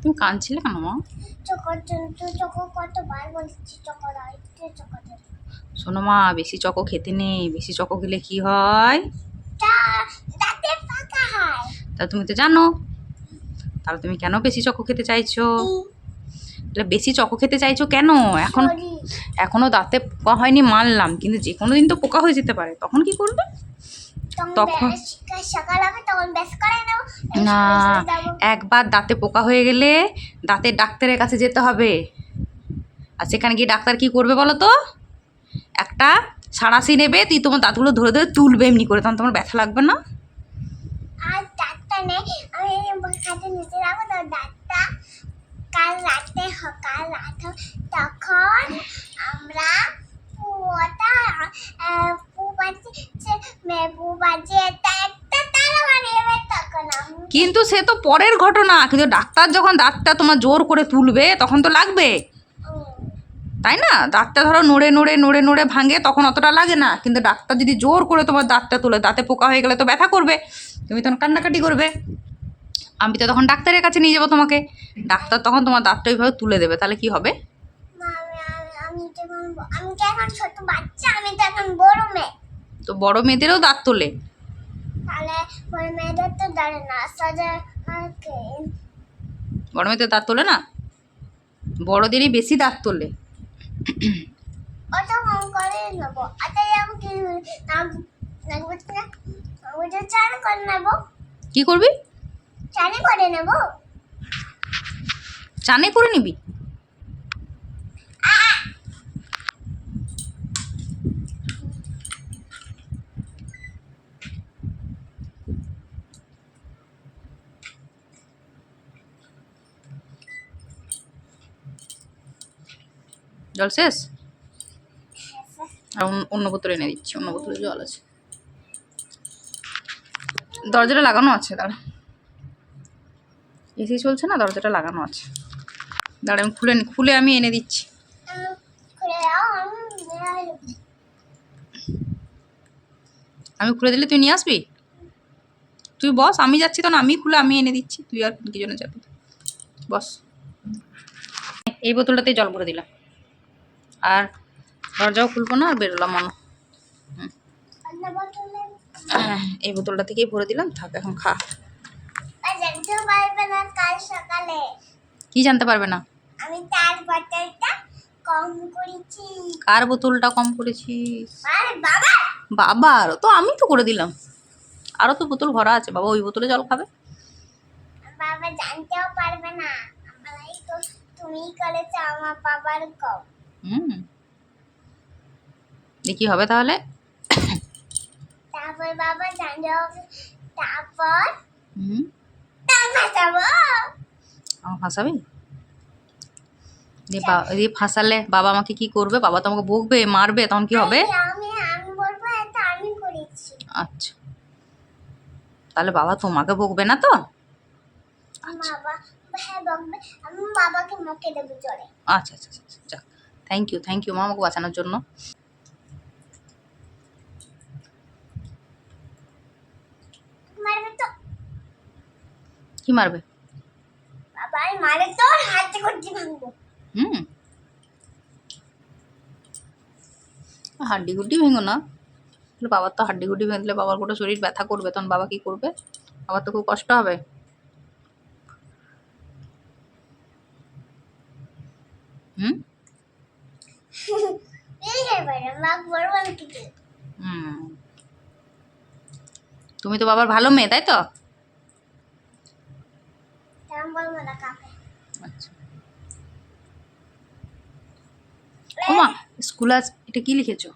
তুমি কাঁদছিলে কেন মা? শোনো মা, বেশি চকো খেতে নেই। বেশি চকো খেলে কি হয়? তা তুমি তো জানো। তাহলে তুমি কেন বেশি চকো খেতে চাইছো? বেশি চকো খেতে চাইছো কেন? এখনো দাঁতে পোকা হয়নি মানলাম, কিন্তু যে কোনো দিন তো পোকা হয়ে যেতে পারে, তখন কি করবে? তখন না, একবার দাঁতে পোকা হয়ে গেলে দাঁতের ডাক্তারের কাছে যেতে হবে। আর সেখানে গিয়ে ডাক্তার কি করবে বলো তো? একটা সাঁড়াশি নেবে, তুই তোমার দাঁতগুলো ধরে ধরে তুলবে এমনি করে, তখন তোমার ব্যথা লাগবে না? আর ডাক্তার নেই, আমি খাতে নিচে রাখবো তো দাঁতটা কাল রাতে তখন আমরা কিন্তু সে তো পরের ঘটনা, কিন্তু ডাক্তার যখন দাঁতটা তোমার জোর করে তুলবে তখন তো লাগবে, তাই না? দাঁতটা ধরো নড়ে নড়ে নড়ে নড়ে ভাঙে, তখন অতটা লাগে না। কিন্তু ডাক্তার যদি জোর করে তোমার দাঁতটা তুলে, দাঁতে পোকা হয়ে গেলে তো ব্যথা করবে, তুমি তখন কান্নাকাটি করবে। আমি তো তখন ডাক্তারের কাছে নিয়ে যাবো তোমাকে, ডাক্তার তখন তোমার দাঁতটা ওইভাবে তুলে দেবে, তাহলে কি হবে? আমি তো এখন ছোট বাচ্চা, আমি তো এখন বড় মেয়ে। তো বড় মেয়েদেরও দাঁত তোলে। তাহলে বড় মেয়েদের তো দাঁড়ে না, বড় মেয়েদের দাঁত তোলে না, বড়দেরই বেশি দাঁত তোলে। ওটা কম করে নেবো। চান করে নেবো। কি করবি? চানে করে নেবো। চানে করে নিবি? জল শেষ? আর অন্য বোতলে এনে দিচ্ছি, অন্য বোতলে জল আছে। দরজাটা লাগানো আছে, দাঁড়া। এসি চলছে না, দরজাটা লাগানো আছে। দাঁড়া, আমি খুলে আমি এনে দিচ্ছি। আমি খুলে দিলে তুই নিয়ে আসবি? তুই বস, আমি যাচ্ছি তখন, আমি খুলে আমি এনে দিচ্ছি, তুই আর কি জন্য যাবি? বস। এই বোতলটাতে জল ভরে দিলাম, আর দরজাও খুলবো না, আর বেরোলাম মনে। এই বোতলটা থেকেই ভরে দিলাম, থাক এখন খা। কি জানতে পারবে না? আমি তার বোতলটা কম করেছি। কার বোতলটা কম করেছিস? বাবা, বাবার তো আমি তো করে দিলাম, আরো তো বোতল ভরা আছে, বাবা ওই বোতলে জল খাবে। বাবা জানতেও পারবে না, তুমি করেছো আমার বাবার কম। কি হবে তাহলে? তারপর বাবা জানতে হবে, তারপর ফাঁসাবো। আমার ফাঁসাবি? দিয়ে ফাঁসালে বাবা আমাকে কি করবে? বাবা তো আমাকে বকবে, মারবে, তখন কি হবে? আমি বলবো এটা আমি করেছি। আচ্ছা, তাহলে বাবা তোমাকে বকবে না তো? বাবা হ্যাঁ বকবে, আমি বাবাকে মুখে দেবো জোরে। আচ্ছা আচ্ছা আচ্ছা, যাক, থ্যাংক ইউ মা, আমাকে বাঁচানোর জন্য। মারবে তো? কি মারবে? বাবা মারে তো হাতে করতে ভাঙবো। হাড্ডি গুড্ডি ভেঙো না, বাবার তো হাড্ডি গুড্ডি ভেঙে দিলে বাবার গোটা শরীর ব্যথা করবে, তখন বাবা কি করবে? বাবার তো খুব কষ্ট হবে। তুমি তো বাবার ভালো মেয়ে, তাই তো? আচ্ছা, ওমা স্কুল আজ এটা কি লিখেছো?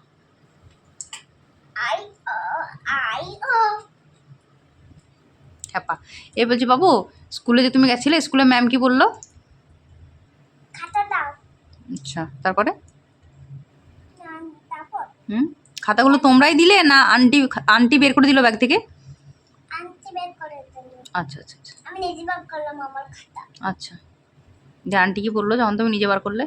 খ্যাপা। এ বলছি বাবু, স্কুলে যে তুমি গেছিলে, স্কুলে ম্যাম কি বললো? আচ্ছা, তারপরে? খাতাগুলো তোমরাই দিলে না আন্টি বের করে দিল ব্যাগ থেকে? আচ্ছা আচ্ছা আচ্ছা, আমি নিজে বার করলাম আমার খাতা। আচ্ছা, যে আন্টি কি বললো যখন তুমি নিজে বার করলে?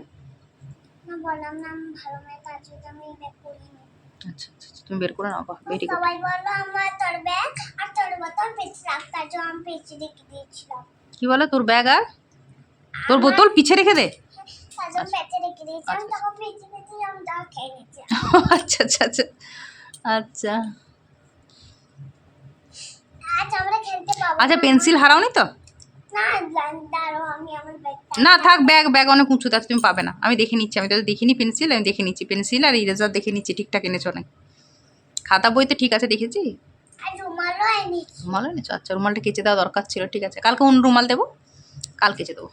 না বললাম না আমি ভালো মেয়ে, তার জন্য আমি বের করিনি। আচ্ছা আচ্ছা, তুমি বের করে নাও, বাহ ভেরি গুড। সবাই বললো আমার তোর ব্যাগ আর তোর বোতল পেছনে রাখ, তার জন্য আমি পেছনে রেখে দিয়েছিলাম। কি বলে তোর ব্যাগ আর তোর বোতল পিছে রেখে দে। তারপর পেটে রেখে দিয়েছিলাম, তখন পেটে পেটে আমি তাও খেয়ে নিচ্ছি। আচ্ছা আচ্ছা আচ্ছা আচ্ছা আজ আমরা খেলতে পাবো আচ্ছা, পেন্সিল হারাওনি তো? না, দাঁড়াও আমি আমার ব্যাগটা। না থাক, ব্যাগ ব্যাগ অনেক উঁচুতে আছে, তুমি পাবে না। আমি দেখে নিচ্ছি, আমি তো দেখিনি পেন্সিল, আমি দেখে নিচ্ছি পেন্সিল আর ইরেজার দেখে নিচ্ছি ঠিকঠাক এনেছো না। খাতা বই তো ঠিক আছে দেখেছি। আর রুমালও এনেছি। রুমাল এনেছো? আচ্ছা, রুমালটা কেচে দেওয়া দরকার ছিল। ঠিক আছে, কালকে অন্য রুমাল দেবো, কাল কেচে দেবো।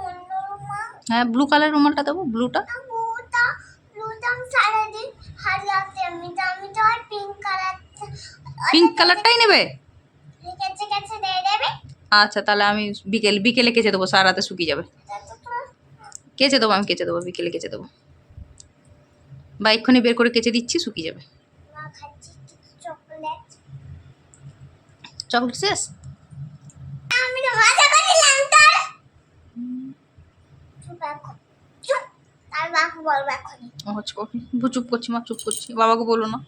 অন্য রুমাল? হ্যাঁ, ব্লু কালার রুমালটা দেবো, ব্লুটা। ব্লুটা আমি সারাদিন হারিয়াতে, আমি তো আর পিঙ্ক কালার। পিঙ্ক কালারটাই নেবে? কেচে কেচে দিয়ে দেবে। আচ্ছা, তাহলে আমি বিকেলে কেচে দেবো, সারা রাতে শুকিয়ে যাবে। কেচে দেবো, আমি কেচে দেবো, বিকেলে কেচে দেবো, বা এক্ষুনি বের করে কেচে দিচ্ছি, শুকিয়ে যাবে। মা খাচ্ছি চকলেট। চকলেট শেষ? আমি তো মজা করছিলাম তোর। চুপ এখন, চুপ। আর বাবু বলবো এখনই। চুপ করছি মা, চুপ করছি, বাবাকে বলো না।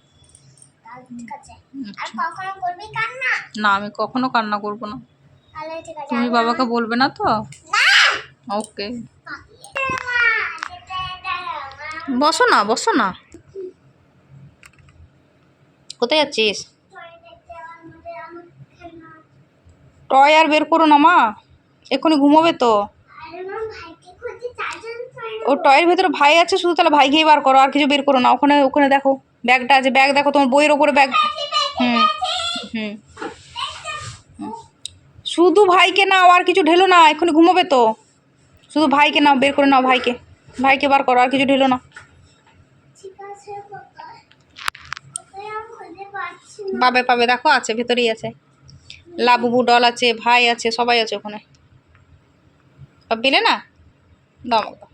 ঠিক আছে। আর কখনো করবি কান্না? না, আমি কখনো কান্না করবো না। তাহলে ঠিক আছে। তুমি বাবাকে বলবে না তো? ওকে, বসো না, বসো না। কোথায় যাচ্ছিস? টয় আর বের করো না মা, এক্ষুনি ঘুমোবে তো। ও টয়ের ভেতরে ভাই আছে শুধু, তাহলে ভাইকেই বার করো, আর কিছু বের করো না। ওখানে ওখানে দেখো, ব্যাগটা আছে, ব্যাগ দেখো, তোমার বইয়ের ওপরে ব্যাগ। হুম হুম, শুধু ভাইকে নাও, আর কিছু ঢেলো না, এক্ষুনি ঘুমোবে তো। শুধু ভাইকে নাও, বের করে নাও ভাইকে, ভাইকে বার করো, আর কিছু ঢেলো না। পাবে পাবে, দেখো আছে, ভেতরেই আছে। লাবুবু ডল আছে, ভাই আছে, সবাই আছে ওখানে। সব পেলে না? দাও আমাকে দাও।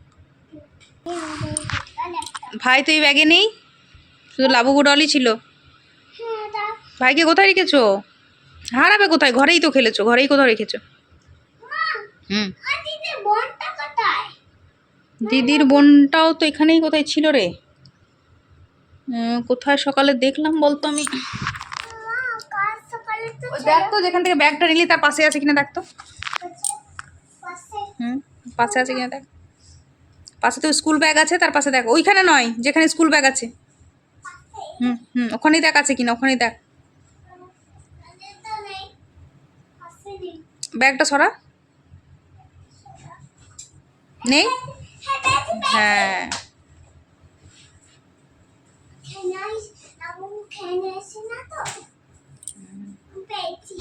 ভাই তো এই ব্যাগে নেই, শুধু লাবুবু ডলই ছিল। ভাইকে কোথায় রেখেছো? হারাবে কোথায়? ঘরেই তো খেলেছো, ঘরেই কোথাও রেখেছো। হুম, দিদির বোনটাও তো এখানেই কোথায় ছিল রে। কোথায় সকালে দেখলাম বলতো আমি। ওই দেখ তো, যেখান থেকে ব্যাগটা নিলি তার পাশে আছে কিনা দেখ তো। হুম, পাশে আছে কিনা দেখ। পাশে তো স্কুল ব্যাগ আছে, তার পাশে দেখ। ওইখানে নয়, যেখানে স্কুল ব্যাগ আছে। হুম হুম, ওখানেই দেখ আছে কিনা, ওখানেই দেখ। ব্যাগটা সরা। নেই? হ্যাঁ, পেয়েছি।